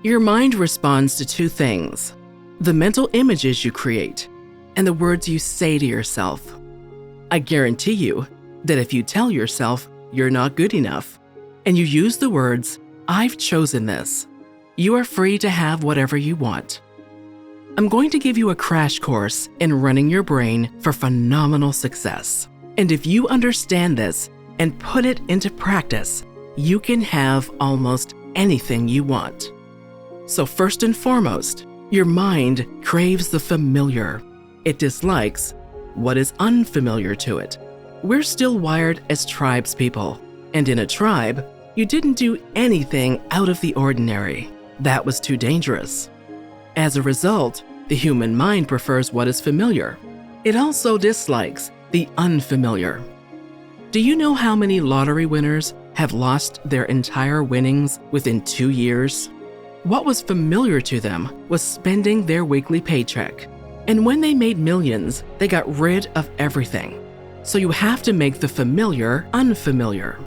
Your mind responds to two things: the mental images you create and the words you say to yourself. I guarantee you that if you tell yourself you're not good enough and you use the words, "I've chosen this," you are free to have whatever you want. I'm going to give you a crash course in running your brain for phenomenal success. And if you understand this and put it into practice, you can have almost anything you want. So first and foremost, your mind craves the familiar. It dislikes what is unfamiliar to it. We're still wired as tribespeople, and in a tribe, you didn't do anything out of the ordinary. That was too dangerous. As a result, the human mind prefers what is familiar. It also dislikes the unfamiliar. Do you know how many lottery winners have lost their entire winnings within 2 years? What was familiar to them was spending their weekly paycheck. And when they made millions, they got rid of everything. So you have to make the familiar unfamiliar.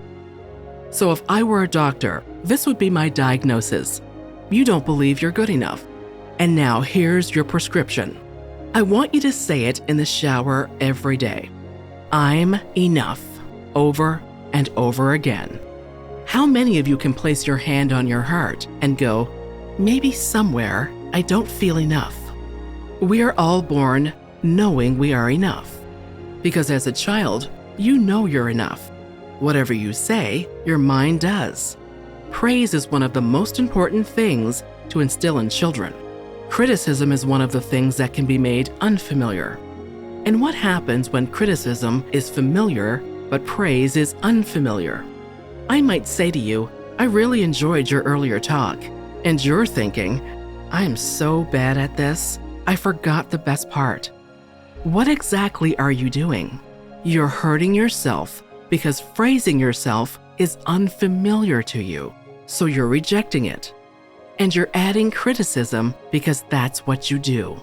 So if I were a doctor, this would be my diagnosis. You don't believe you're good enough. And now here's your prescription. I want you to say it in the shower every day. I'm enough, over and over again. How many of you can place your hand on your heart and go, maybe somewhere I don't feel enough? We are all born knowing we are enough. Because as a child, you know you're enough. Whatever you say, your mind does. Praise is one of the most important things to instill in children. Criticism is one of the things that can be made unfamiliar. And what happens when criticism is familiar, but praise is unfamiliar? I might say to you, I really enjoyed your earlier talk. And you're thinking, I'm so bad at this, I forgot the best part. What exactly are you doing? You're hurting yourself because phrasing yourself is unfamiliar to you, so you're rejecting it. And you're adding criticism because that's what you do.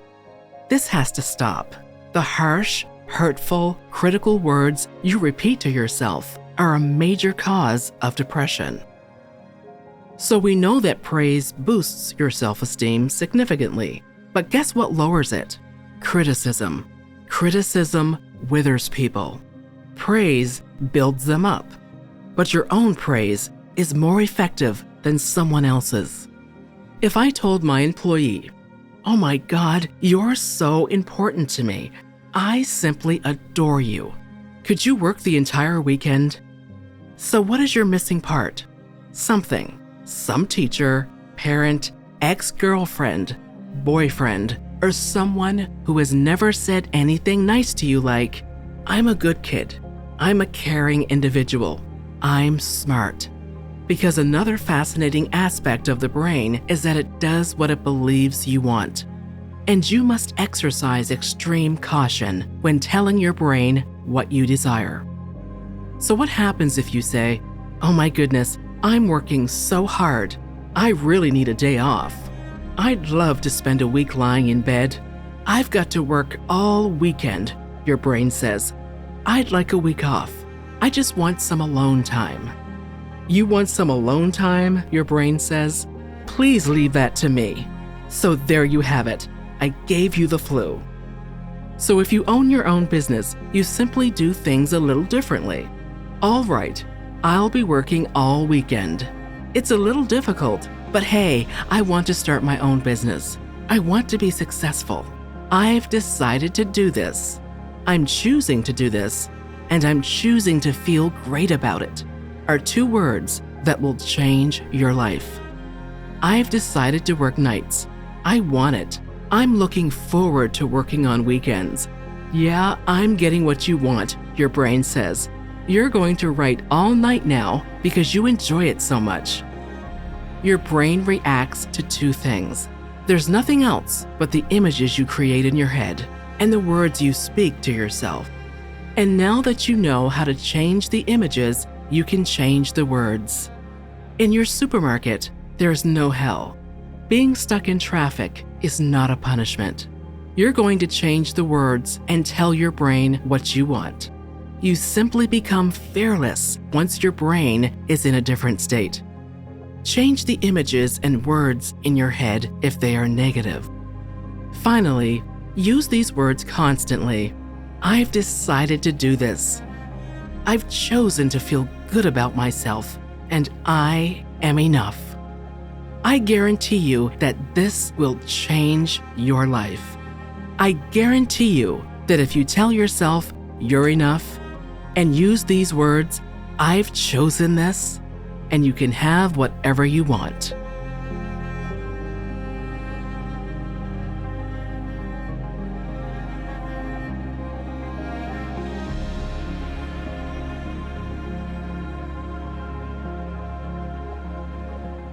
This has to stop. The harsh, hurtful, critical words you repeat to yourself are a major cause of depression. So we know that praise boosts your self-esteem significantly, but guess what lowers it? Criticism. Criticism withers people. Praise builds them up. But your own praise is more effective than someone else's. If I told my employee, "Oh my God, you're so important to me. I simply adore you. Could you work the entire weekend?" So what is your missing part? Something. Some teacher, parent, ex-girlfriend, boyfriend, or someone who has never said anything nice to you like, "I'm a good kid. I'm a caring individual. I'm smart." Because another fascinating aspect of the brain is that it does what it believes you want. And you must exercise extreme caution when telling your brain what you desire. So what happens if you say, "Oh my goodness, I'm working so hard. I really need a day off. I'd love to spend a week lying in bed. I've got to work all weekend," your brain says. "I'd like a week off. I just want some alone time." You want some alone time, your brain says? Please leave that to me. So there you have it. I gave you the flu. So if you own your own business, you simply do things a little differently. All right, I'll be working all weekend. It's a little difficult, but hey, I want to start my own business. I want to be successful. I've decided to do this. I'm choosing to do this, and I'm choosing to feel great about it, are two words that will change your life. I've decided to work nights. I want it. I'm looking forward to working on weekends. Yeah, I'm getting what you want, your brain says. You're going to write all night now because you enjoy it so much. Your brain reacts to two things. There's nothing else but the images you create in your head and the words you speak to yourself. And now that you know how to change the images, you can change the words. In your supermarket, there's no hell. Being stuck in traffic is not a punishment. You're going to change the words and tell your brain what you want. You simply become fearless once your brain is in a different state. Change the images and words in your head if they are negative. Finally, use these words constantly. I've decided to do this. I've chosen to feel good about myself, and I am enough. I guarantee you that this will change your life. I guarantee you that if you tell yourself you're enough and use these words, I've chosen this, and you can have whatever you want.